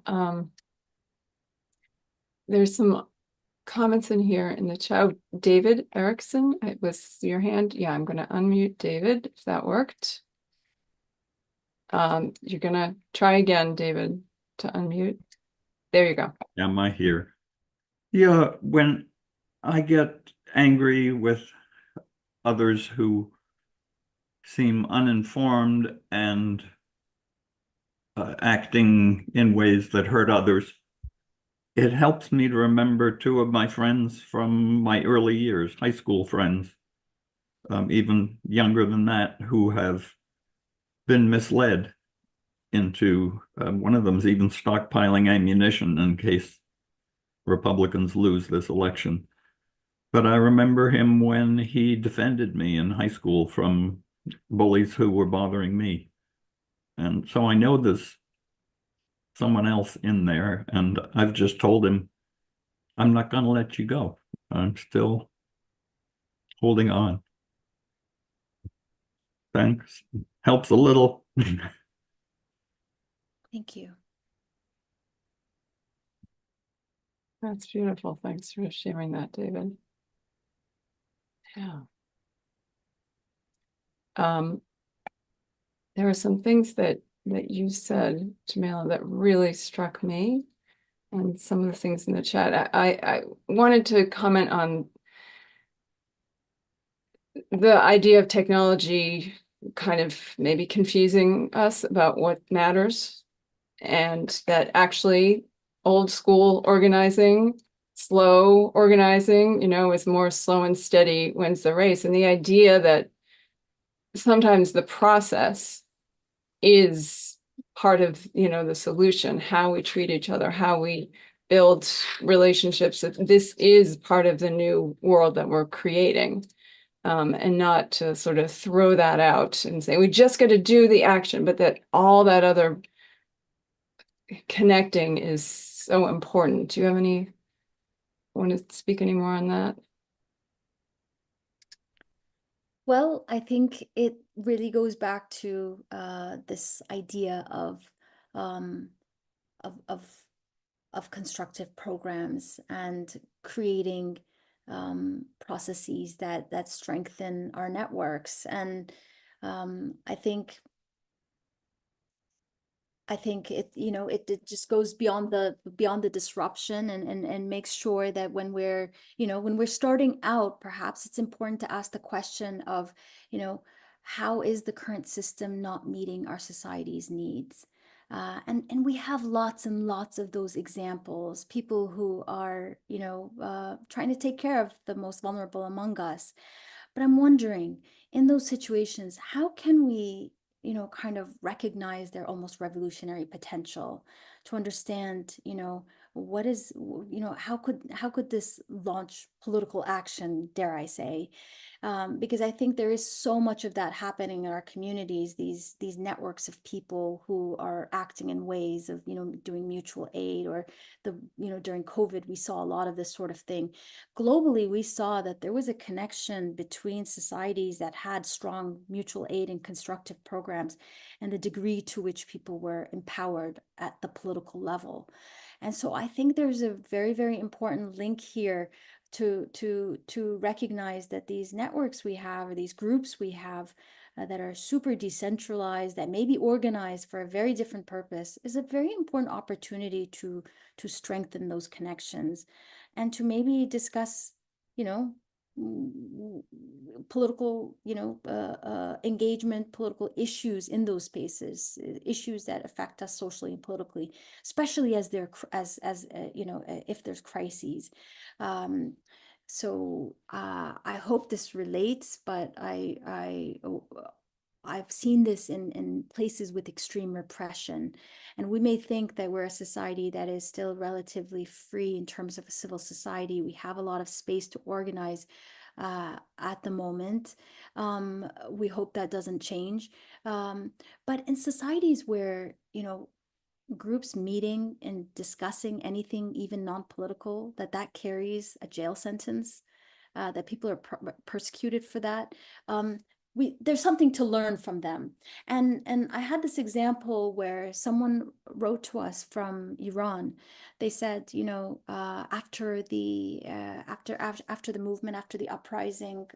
There's some comments in here in the chat. David Erickson, it was your hand. Yeah, I'm going to unmute David if that worked. You're going to try again, David, to unmute. There you go. Am I here? Yeah, when I get angry with others who seem uninformed and acting in ways that hurt others, it helps me to remember two of my friends from my early years, high school friends, even younger than that, who have been misled into, one of them's even stockpiling ammunition in case Republicans lose this election. But I remember him when he defended me in high school from bullies who were bothering me. And so I know there's someone else in there, and I've just told him, I'm not going to let you go. I'm still holding on. Thanks. Helps a little. Thank you. That's beautiful. Thanks for sharing that, David. Yeah. There are some things that you said, Jamila, that really struck me, and some of the things in the chat. I wanted to comment on the idea of technology kind of maybe confusing us about what matters, and that actually old school organizing, slow organizing, is more slow and steady wins the race. And the idea that sometimes the process is part of, the solution, how we treat each other, how we build relationships, that this is part of the new world that we're creating. And not to sort of throw that out and say, we just got to do the action, but that all that other connecting is so important. Do you have want to speak any more on that? Well, I think it really goes back to this idea of constructive programs and creating processes that strengthen our networks. And I think it just goes beyond the disruption, and makes sure that when we're starting out, perhaps it's important to ask the question of, how is the current system not meeting our society's needs? And we have lots and lots of those examples, people who are, trying to take care of the most vulnerable among us. But I'm wondering, in those situations, how can we, kind of recognize their almost revolutionary potential, to understand, what is, how could this launch political action, dare I say? Because I think there is so much of that happening in our communities, these networks of people who are acting in ways of, doing mutual aid, or during COVID, we saw a lot of this sort of thing. Globally, we saw that there was a connection between societies that had strong mutual aid and constructive programs, and the degree to which people were empowered at the political level. And so I think there's a very, very important link here to recognize that these networks we have, or these groups we have, that are super decentralized, that may be organized for a very different purpose, is a very important opportunity to strengthen those connections, and to maybe discuss, political, engagement, political issues in those spaces, issues that affect us socially and politically, especially as if there's crises. So I hope this relates, but I've seen this in places with extreme repression. And we may think that we're a society that is still relatively free in terms of a civil society. We have a lot of space to organize at the moment. We hope that doesn't change. But in societies where, groups meeting and discussing anything, even non-political, that carries a jail sentence, that people are persecuted for that, there's something to learn from them. And I had this example where someone wrote to us from Iran. They said, after the movement, after the uprising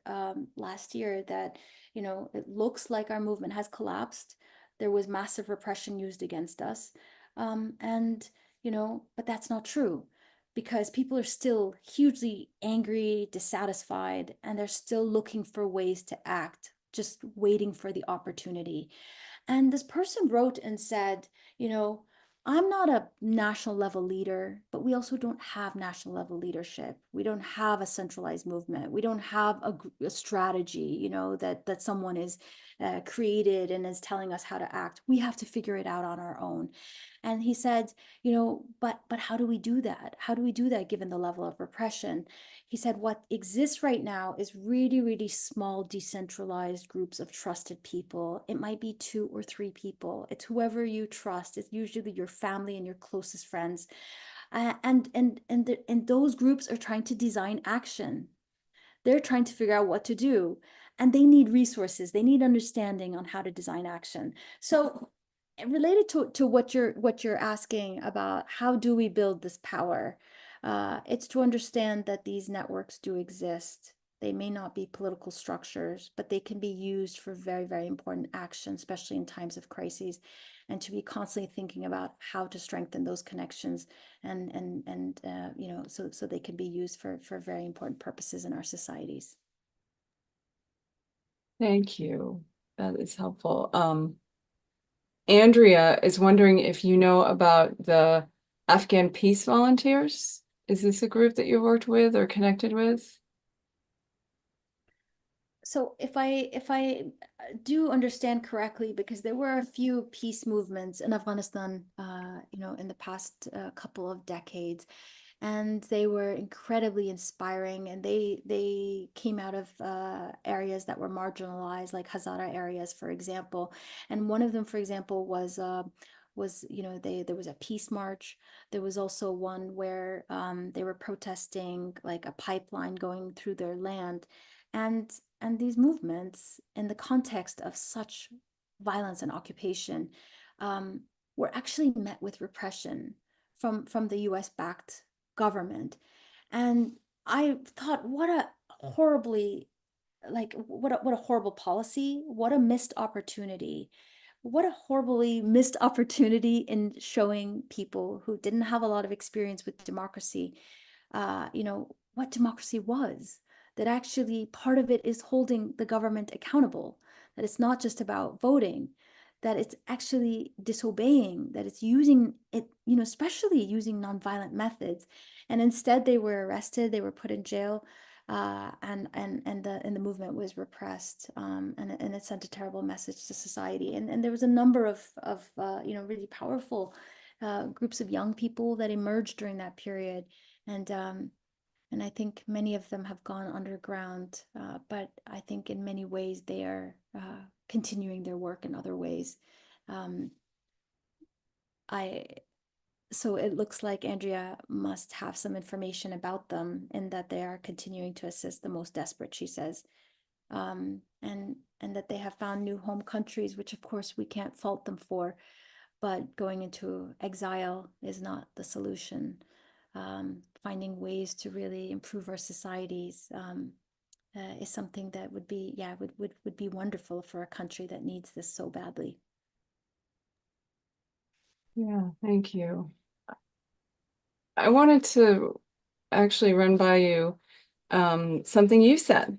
last year, that it looks like our movement has collapsed. There was massive repression used against us, but that's not true, because people are still hugely angry, dissatisfied, and they're still looking for ways to act, just waiting for the opportunity. And this person wrote and said, I'm not a national level leader, but we also don't have national level leadership. We don't have a centralized movement. We don't have a strategy, you know, that someone is created and is telling us how to act. We have to figure it out on our own. And he said, you know, but how do we do that? How do we do that given the level of repression? He said, what exists right now is really, really small, decentralized groups of trusted people. It might be 2 or 3 people. It's whoever you trust. It's usually your family and your closest friends. And those groups are trying to design action. They're trying to figure out what to do. And they need resources. They need understanding on how to design action. So related to what you're asking about, how do we build this power? It's to understand that these networks do exist. They may not be political structures, but they can be used for very, very important action, especially in times of crises, and to be constantly thinking about how to strengthen those connections and you know, so they can be used for very important purposes in our societies. Thank you. That is helpful. Andrea is wondering if you know about the Afghan Peace Volunteers. Is this a group that you worked with or connected with? So if I do understand correctly, because there were a few peace movements in Afghanistan, you know, in the past couple of decades, and they were incredibly inspiring, and they came out of areas that were marginalized, like Hazara areas, for example. And one of them, for example, was you know, there was a peace march. There was also one where they were protesting like a pipeline going through their land, and these movements, in the context of such violence and occupation, were actually met with repression from the US backed government. And I thought, what a horribly, like, what a horrible policy, what a missed opportunity. What a horribly missed opportunity in showing people who didn't have a lot of experience with democracy, you know, what democracy was. That actually part of it is holding the government accountable, that it's not just about voting, that it's actually disobeying, that it's using it, you know, especially using nonviolent methods. And instead they were arrested, they were put in jail, and the movement was repressed, and it sent a terrible message to society. And there was a number of you know, really powerful groups of young people that emerged during that period, and I think many of them have gone underground, but I think in many ways they are continuing their work in other ways. So it looks like Andrea must have some information about them, in that they are continuing to assist the most desperate, she says, and that they have found new home countries, which of course we can't fault them for, but going into exile is not the solution. Finding ways to really improve our societies is something that would be, yeah, would be wonderful for a country that needs this so badly. Yeah, thank you. I wanted to actually run by you something you said,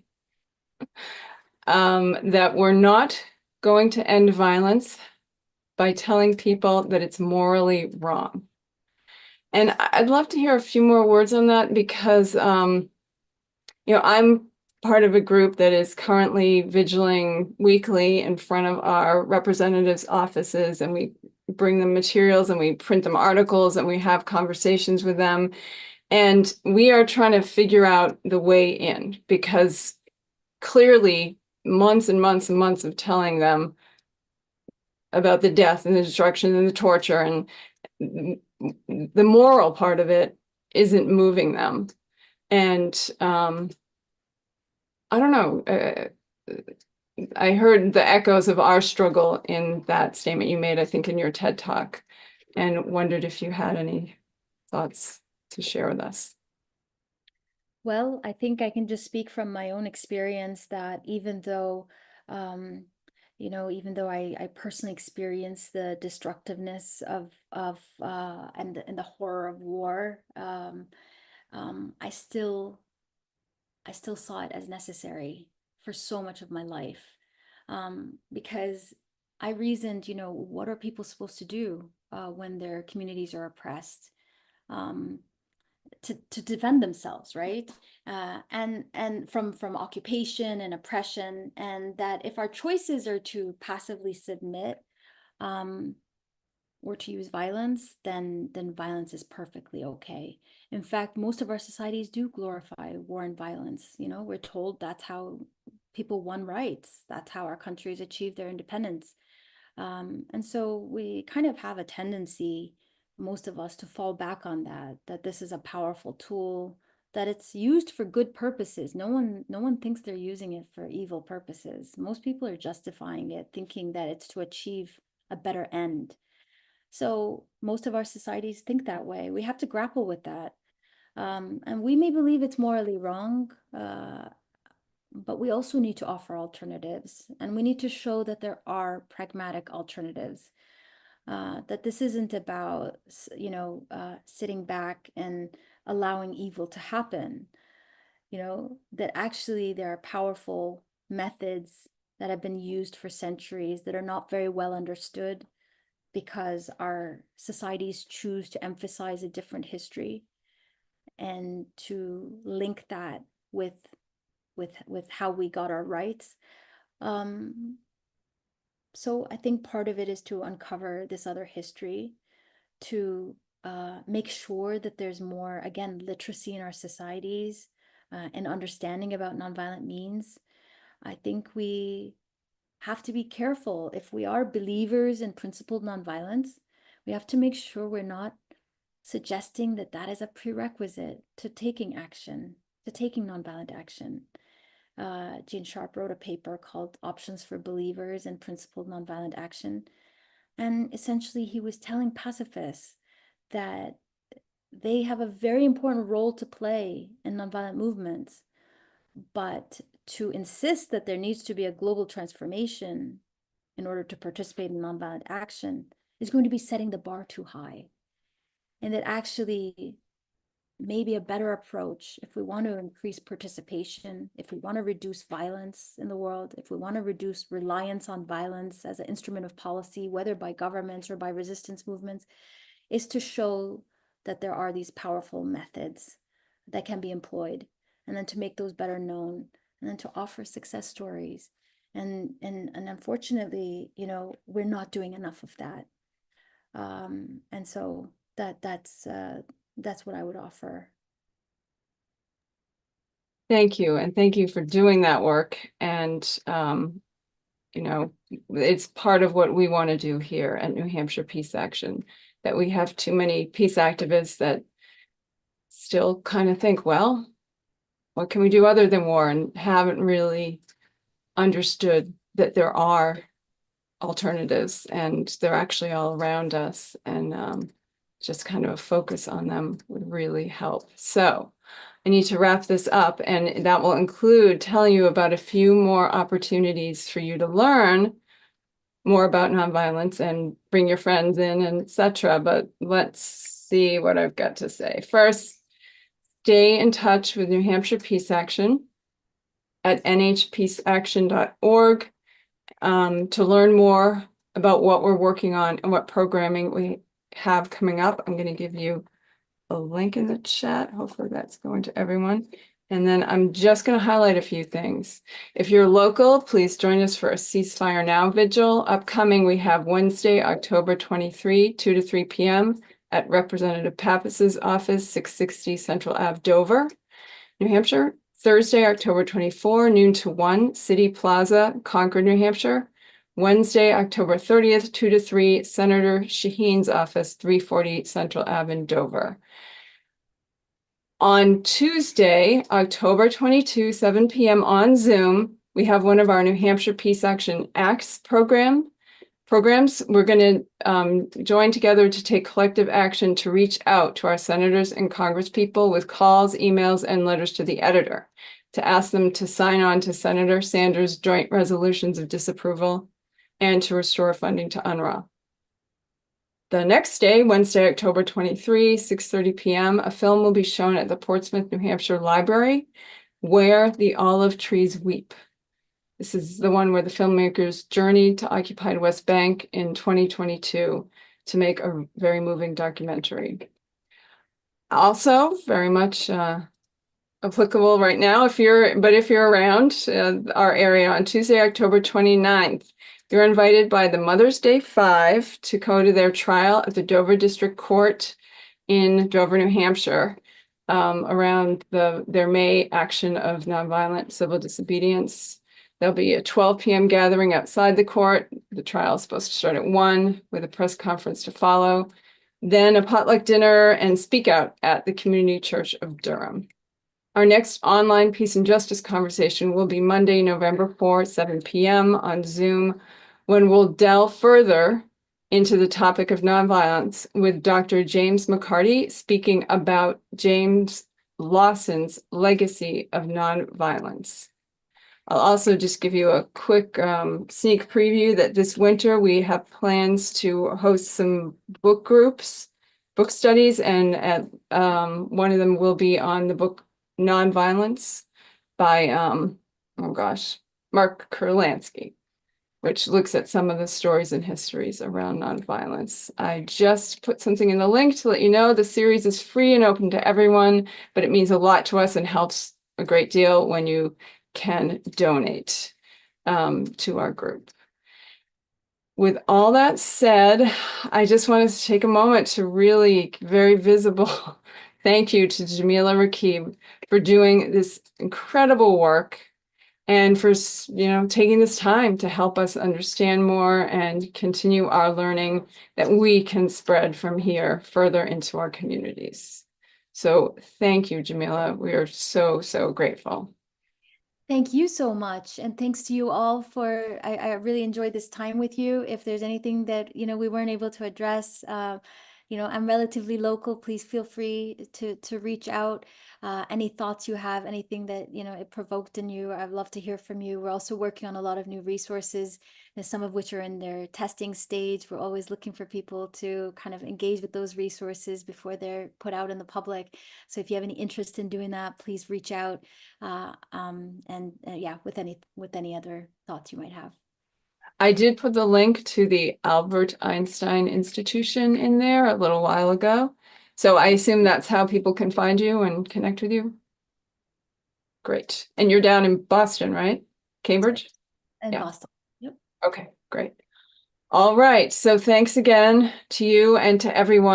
that we're not going to end violence by telling people that it's morally wrong. And I'd love to hear a few more words on that, because, you know, I'm part of a group that is currently vigiling weekly in front of our representatives' offices, and we bring them materials and we print them articles and we have conversations with them. And we are trying to figure out the way in, because clearly months and months and months of telling them about the death and the destruction and the torture and the moral part of it isn't moving them. And I don't know, I heard the echoes of our struggle in that statement you made, I think, in your TED Talk, and wondered if you had any thoughts to share with us. Well, I think I can just speak from my own experience that even though, you know, even though I personally experienced the destructiveness of and the horror of war, I still saw it as necessary for so much of my life, because I reasoned, what are people supposed to do when their communities are oppressed? To defend themselves, right? And from occupation and oppression, and that if our choices are to passively submit or to use violence, then violence is perfectly okay. In fact, most of our societies do glorify war and violence. We're told that's how people won rights. That's how our countries achieved their independence. And so we kind of have a tendency, most of us, to fall back on that this is a powerful tool, that it's used for good purposes. No one thinks they're using it for evil purposes. Most people are justifying it, thinking that it's to achieve a better end. So most of our societies think that way. We have to grapple with that. And we may believe it's morally wrong, but we also need to offer alternatives, and we need to show that there are pragmatic alternatives, that this isn't about, sitting back and allowing evil to happen, that actually there are powerful methods that have been used for centuries that are not very well understood because our societies choose to emphasize a different history and to link that with how we got our rights. So I think part of it is to uncover this other history, to make sure that there's more, again, literacy in our societies and understanding about nonviolent means. I think we have to be careful. If we are believers in principled nonviolence, we have to make sure we're not suggesting that that is a prerequisite to taking action, to taking nonviolent action. Gene Sharp wrote a paper called Options for Believers in Principled Nonviolent Action. And essentially, he was telling pacifists that they have a very important role to play in nonviolent movements, but to insist that there needs to be a global transformation in order to participate in nonviolent action is going to be setting the bar too high. And that actually maybe a better approach, if we want to increase participation, if we want to reduce violence in the world, if we want to reduce reliance on violence as an instrument of policy, whether by governments or by resistance movements, is to show that there are these powerful methods that can be employed, and then to make those better known, and then to offer success stories. And unfortunately, we're not doing enough of that. And so that's what I would offer. Thank you. And thank you for doing that work. And, it's part of what we want to do here at New Hampshire Peace Action, that we have too many peace activists that still kind of think, well, what can we do other than war, and haven't really understood that there are alternatives and they're actually all around us, and just kind of a focus on them would really help. So I need to wrap this up, and that will include telling you about a few more opportunities for you to learn more about nonviolence and bring your friends in, and etc. But let's see what I've got to say. First, stay in touch with New Hampshire Peace Action at nhpeaceaction.org to learn more about what we're working on and what programming we have coming up. I'm going to give you a link in the chat. Hopefully that's going to everyone. And then I'm just going to highlight a few things. If you're local, please join us for a Ceasefire Now vigil. Upcoming, we have Wednesday, October 23, 2 to 3 p.m. at Representative Pappas's office, 660 Central Ave, Dover, New Hampshire. Thursday, October 24, noon to 1, City Plaza, Concord, New Hampshire. Wednesday, October 30th, 2 to 3, Senator Shaheen's office, 340 Central Ave in Dover. On Tuesday, October 22, 7 p.m. on Zoom, we have one of our New Hampshire Peace Action Acts programs. We're going to join together to take collective action to reach out to our senators and congresspeople with calls, emails, and letters to the editor to ask them to sign on to Senator Sanders' joint resolutions of disapproval and to restore funding to UNRWA. The next day, Wednesday, October 23, 6:30 p.m., a film will be shown at the Portsmouth, New Hampshire Library, Where the Olive Trees Weep. This is the one where the filmmakers journeyed to occupied West Bank in 2022 to make a very moving documentary. Also, very much applicable right now if you're around our area on Tuesday, October 29th. You're invited by the Mother's Day 5 to go to their trial at the Dover District Court in Dover, New Hampshire, around their May action of nonviolent civil disobedience. There'll be a 12 p.m. gathering outside the court. The trial is supposed to start at 1 with a press conference to follow. Then a potluck dinner and speak out at the Community Church of Durham. Our next online peace and justice conversation will be Monday, November 4th, 7 p.m. on Zoom, when we'll delve further into the topic of nonviolence with Dr. James McCarty speaking about James Lawson's legacy of nonviolence. I'll also just give you a quick sneak preview that this winter we have plans to host some book groups, book studies, and one of them will be on the book Nonviolence by, Mark Kurlansky, which looks at some of the stories and histories around nonviolence. I just put something in the link to let you know the series is free and open to everyone, but it means a lot to us and helps a great deal when you can donate to our group. With all that said, I just wanted to take a moment to really very visible thank you to Jamila Raqib for doing this incredible work and for, taking this time to help us understand more and continue our learning that we can spread from here further into our communities. So thank you, Jamila. We are so, so grateful. Thank you so much. And thanks to you all for, I really enjoyed this time with you. If there's anything that, we weren't able to address, I'm relatively local. Please feel free to reach out. Any thoughts you have, anything that, it provoked in you, I'd love to hear from you. We're also working on a lot of new resources, some of which are in their testing stage. We're always looking for people to kind of engage with those resources before they're put out in the public. So if you have any interest in doing that, please reach out. With any other thoughts you might have. I did put the link to the Albert Einstein Institution in there a little while ago. So I assume that's how people can find you and connect with you. Great. And you're down in Boston, right? Cambridge? In Yeah. Boston. Yep. Okay, great. All right. So thanks again to you and to everyone.